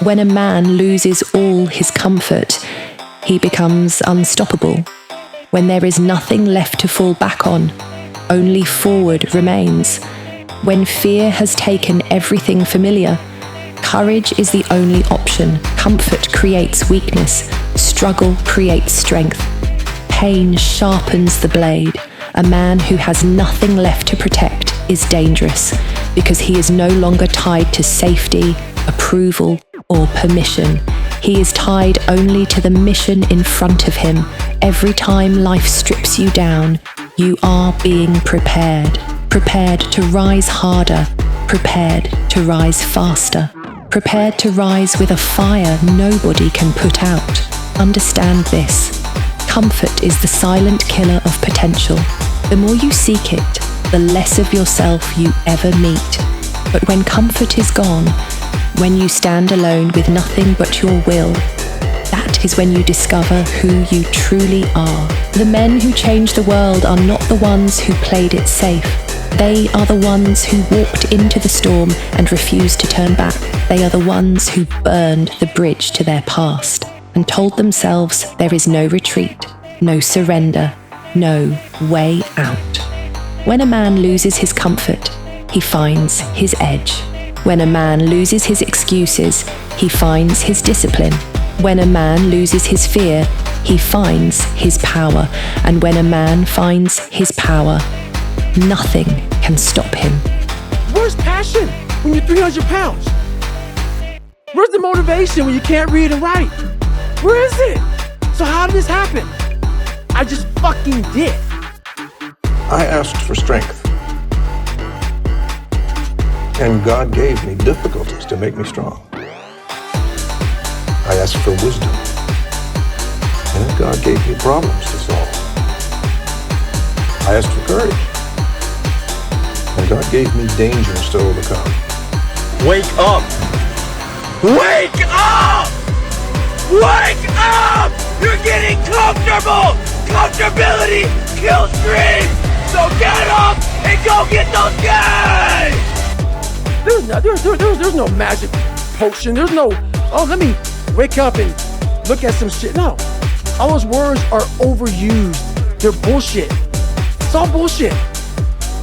When a man loses all his comfort, he becomes unstoppable. When there is nothing left to fall back on, only forward remains. When fear has taken everything familiar, courage is the only option. Comfort creates weakness. Struggle creates strength. Pain sharpens the blade. A man who has nothing left to protect is dangerous because he is no longer tied to safety, approval, or permission. He is tied only to the mission in front of him. Every time life strips you down, you are being prepared. Prepared to rise harder. Prepared to rise faster. Prepared to rise with a fire nobody can put out. Understand this. Comfort is the silent killer of potential. The more you seek it, the less of yourself you ever meet. But when comfort is gone, when you stand alone with nothing but your will, that is when you discover who you truly are. The men who change the world are not the ones who played it safe. They are the ones who walked into the storm and refused to turn back. They are the ones who burned the bridge to their past and told themselves there is no retreat, no surrender, no way out. When a man loses his comfort, he finds his edge. When a man loses his excuses, he finds his discipline. When a man loses his fear, he finds his power. And when a man finds his power, nothing can stop him. Where's passion when you're 300 pounds? Where's the motivation when you can't read and write? Where is it? So how did this happen? I just fucking did. I asked for strength. And God gave me difficulties to make me strong. I asked for wisdom. And God gave me problems to solve. I asked for courage. And God gave me dangers to overcome. Wake up! Wake up! Wake up! You're getting comfortable! Comfortability kills dreams! So get up and go get those guys! There's no magic potion. There's no, oh, let me wake up and look at some shit. No. All those words are overused. They're bullshit. It's all bullshit.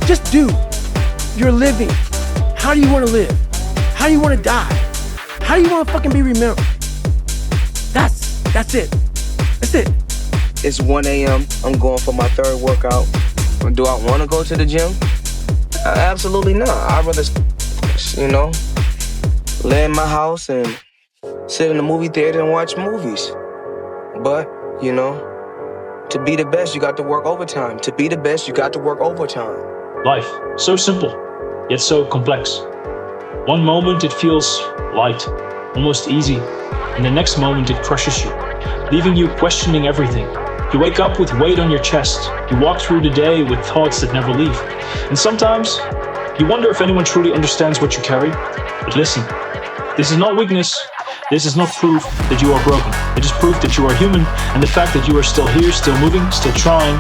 Just do. You're living. How do you want to live? How do you want to die? How do you want to fucking be remembered? That's it. That's it. It's 1 a.m. I'm going for my third workout. Do I want to go to the gym? Absolutely not. I'd rather, lay in my house and sit in the movie theater and watch movies. But, to be the best, you got to work overtime. To be the best, you got to work overtime. Life, so simple, yet so complex. One moment it feels light, almost easy, and the next moment it crushes you, leaving you questioning everything. You wake up with weight on your chest. You walk through the day with thoughts that never leave. And sometimes, you wonder if anyone truly understands what you carry. But listen, this is not weakness. This is not proof that you are broken. It is proof that you are human, and the fact that you are still here, still moving, still trying,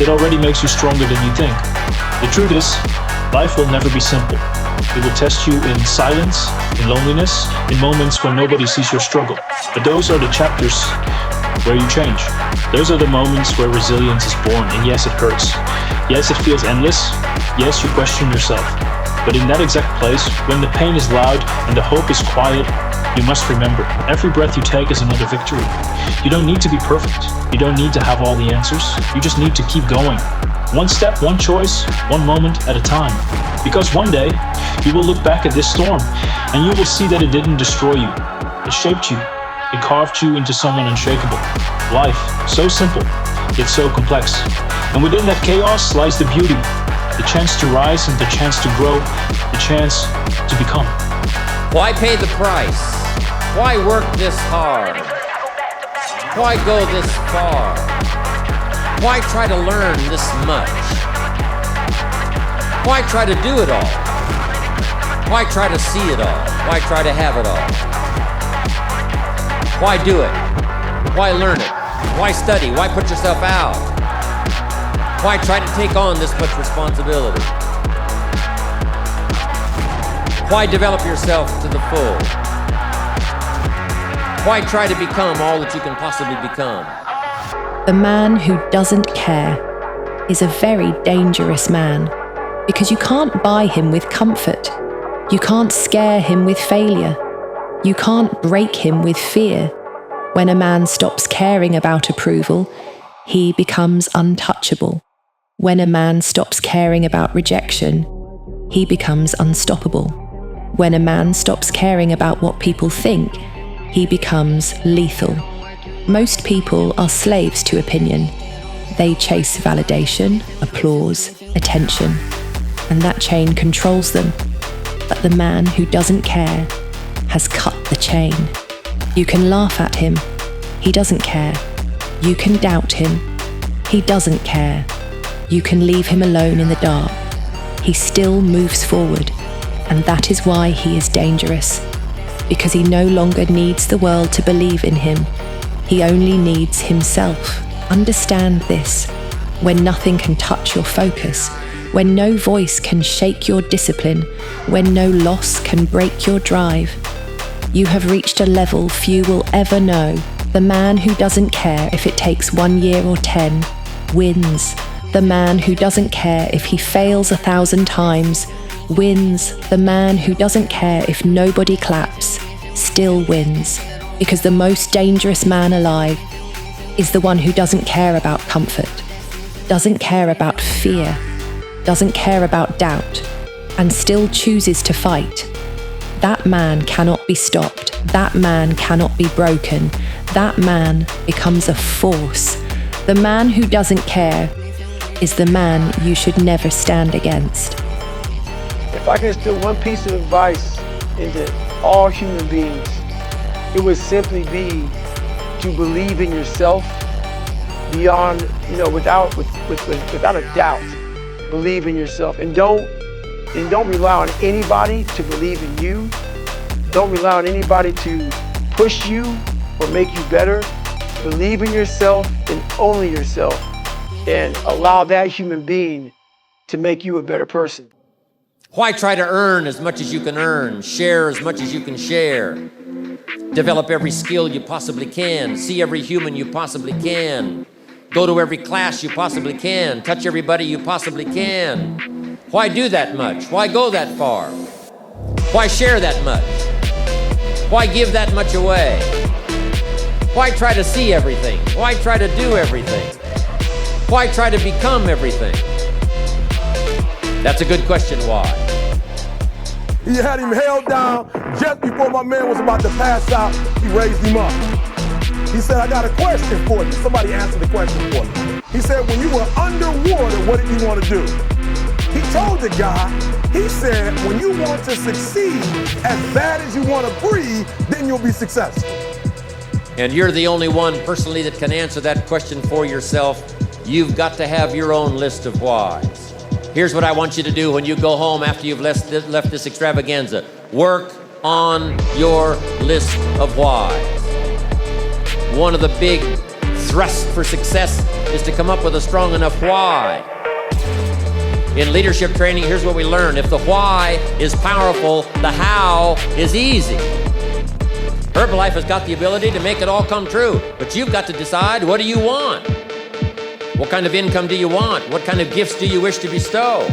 that already makes you stronger than you think. The truth is, life will never be simple. It will test you in silence, in loneliness, in moments when nobody sees your struggle. But those are the chapters where you change. Those are the moments where resilience is born, and yes, it hurts. Yes, it feels endless. Yes, you question yourself. But in that exact place, when the pain is loud and the hope is quiet, you must remember, every breath you take is another victory. You don't need to be perfect. You don't need to have all the answers. You just need to keep going. One step, one choice, one moment at a time. Because one day, you will look back at this storm, and you will see that it didn't destroy you. It shaped you. It carved you into someone unshakable. Life, so simple, yet so complex. And within that chaos lies the beauty, the chance to rise and the chance to grow, the chance to become. Why pay the price? Why work this hard? Why go this far? Why try to learn this much? Why try to do it all? Why try to see it all? Why try to have it all? Why do it? Why learn it? Why study? Why put yourself out? Why try to take on this much responsibility? Why develop yourself to the full? Why try to become all that you can possibly become? The man who doesn't care is a very dangerous man, because you can't buy him with comfort. You can't scare him with failure. You can't break him with fear. When a man stops caring about approval, he becomes untouchable. When a man stops caring about rejection, he becomes unstoppable. When a man stops caring about what people think, he becomes lethal. Most people are slaves to opinion. They chase validation, applause, attention, and that chain controls them. But the man who doesn't care has cut the chain. You can laugh at him. He doesn't care. You can doubt him. He doesn't care. You can leave him alone in the dark. He still moves forward, and that is why he is dangerous. Because he no longer needs the world to believe in him. He only needs himself. Understand this. When nothing can touch your focus, when no voice can shake your discipline, when no loss can break your drive, you have reached a level few will ever know. The man who doesn't care if it takes 1 year or 10 wins. The man who doesn't care if he fails 1,000 times wins. The man who doesn't care if nobody claps still wins. Because the most dangerous man alive is the one who doesn't care about comfort, doesn't care about fear, doesn't care about doubt, and still chooses to fight. That man cannot be stopped. That man cannot be broken. That man becomes a force. The man who doesn't care is the man you should never stand against. If I can instill one piece of advice into all human beings, it would simply be to believe in yourself beyond, without a doubt. Believe in yourself, and don't rely on anybody to believe in you. Don't rely on anybody to push you or make you better. Believe in yourself and only yourself, and allow that human being to make you a better person. Why try to earn as much as you can earn, share as much as you can share, develop every skill you possibly can, see every human you possibly can, go to every class you possibly can, touch everybody you possibly can? Why do that much? Why go that far? Why share that much? Why give that much away? Why try to see everything? Why try to do everything? Why try to become everything? That's a good question, why? He had him held down just before my man was about to pass out. He raised him up. He said, I got a question for you. Somebody answered the question for me. He said, when you were underwater, what did you want to do? He told the guy, he said, when you want to succeed as bad as you want to breathe, then you'll be successful. And you're the only one personally that can answer that question for yourself. You've got to have your own list of whys. Here's what I want you to do when you go home after you've left this extravaganza. Work on your list of whys. One of the big thrusts for success is to come up with a strong enough why. In leadership training, here's what we learn. If the why is powerful, the how is easy. Herbalife has got the ability to make it all come true, but you've got to decide, what do you want? What kind of income do you want? What kind of gifts do you wish to bestow?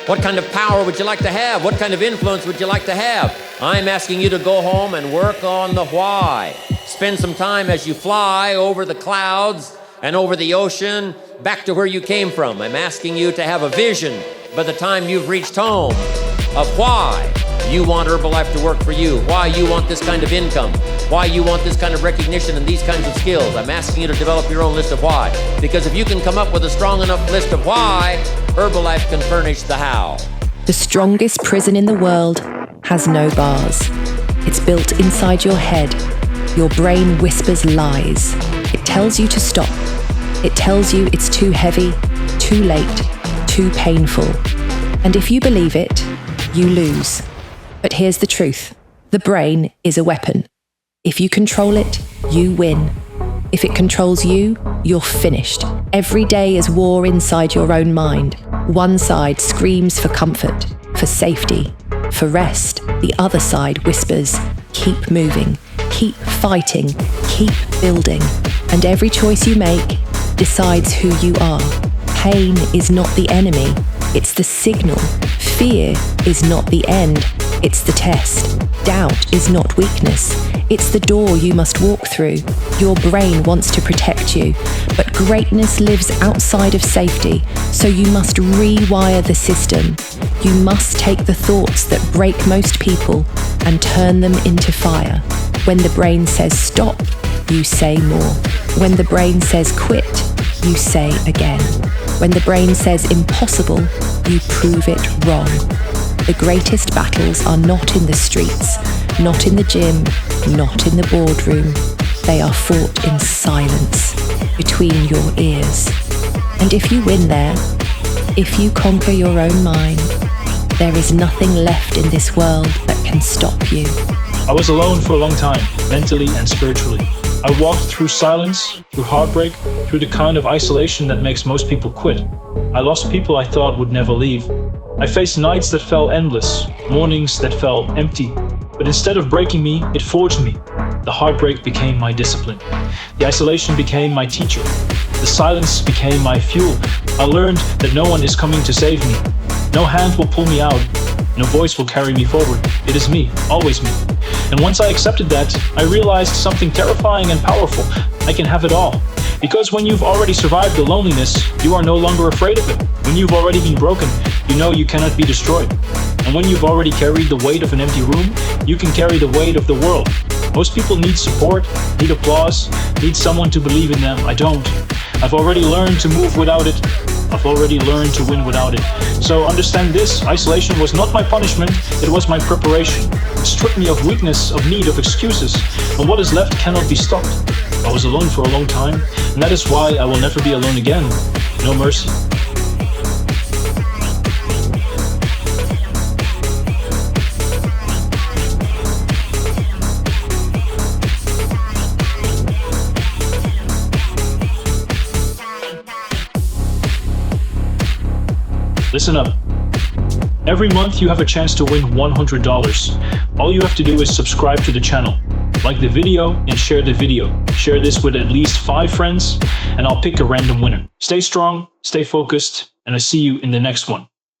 What kind of power would you like to have? What kind of influence would you like to have? I'm asking you to go home and work on the why. Spend some time as you fly over the clouds and over the ocean back to where you came from. I'm asking you to have a vision by the time you've reached home of why you want Herbalife to work for you, why you want this kind of income, why you want this kind of recognition and these kinds of skills. I'm asking you to develop your own list of why. Because if you can come up with a strong enough list of why, Herbalife can furnish the how. The strongest prison in the world has no bars. It's built inside your head. Your brain whispers lies. It tells you to stop. It tells you it's too heavy, too late, too painful. And if you believe it, you lose. But here's the truth. The brain is a weapon. If you control it, you win. If it controls you, you're finished. Every day is war inside your own mind. One side screams for comfort, for safety, for rest. The other side whispers, keep moving, keep fighting, keep building. And every choice you make decides who you are. Pain is not the enemy, it's the signal. Fear is not the end, it's the test. Doubt is not weakness, it's the door you must walk through. Your brain wants to protect you, but greatness lives outside of safety, so you must rewire the system. You must take the thoughts that break most people and turn them into fire. When the brain says stop, you say more. When the brain says quit, you say again. When the brain says impossible, you prove it wrong. The greatest battles are not in the streets, not in the gym, not in the boardroom. They are fought in silence, between your ears. And if you win there, if you conquer your own mind, there is nothing left in this world that can stop you. I was alone for a long time, mentally and spiritually. I walked through silence, through heartbreak, through the kind of isolation that makes most people quit. I lost people I thought would never leave. I faced nights that felt endless, mornings that felt empty. But instead of breaking me, it forged me. The heartbreak became my discipline. The isolation became my teacher. The silence became my fuel. I learned that no one is coming to save me. No hand will pull me out. No voice will carry me forward. It is me, always me. And once I accepted that, I realized something terrifying and powerful. I can have it all. Because when you've already survived the loneliness, you are no longer afraid of it. When you've already been broken, you know you cannot be destroyed. And when you've already carried the weight of an empty room, you can carry the weight of the world. Most people need support, need applause, need someone to believe in them. I don't. I've already learned to move without it. I've already learned to win without it. So understand this, isolation was not my punishment, it was my preparation. It stripped me of weakness, of need, of excuses, and what is left cannot be stopped. I was alone for a long time, and that is why I will never be alone again. No mercy. Listen up. Every month you have a chance to win $100. All you have to do is subscribe to the channel, like the video and share the video. Share this with at least 5 friends and I'll pick a random winner. Stay strong, stay focused, and I'll see you in the next one.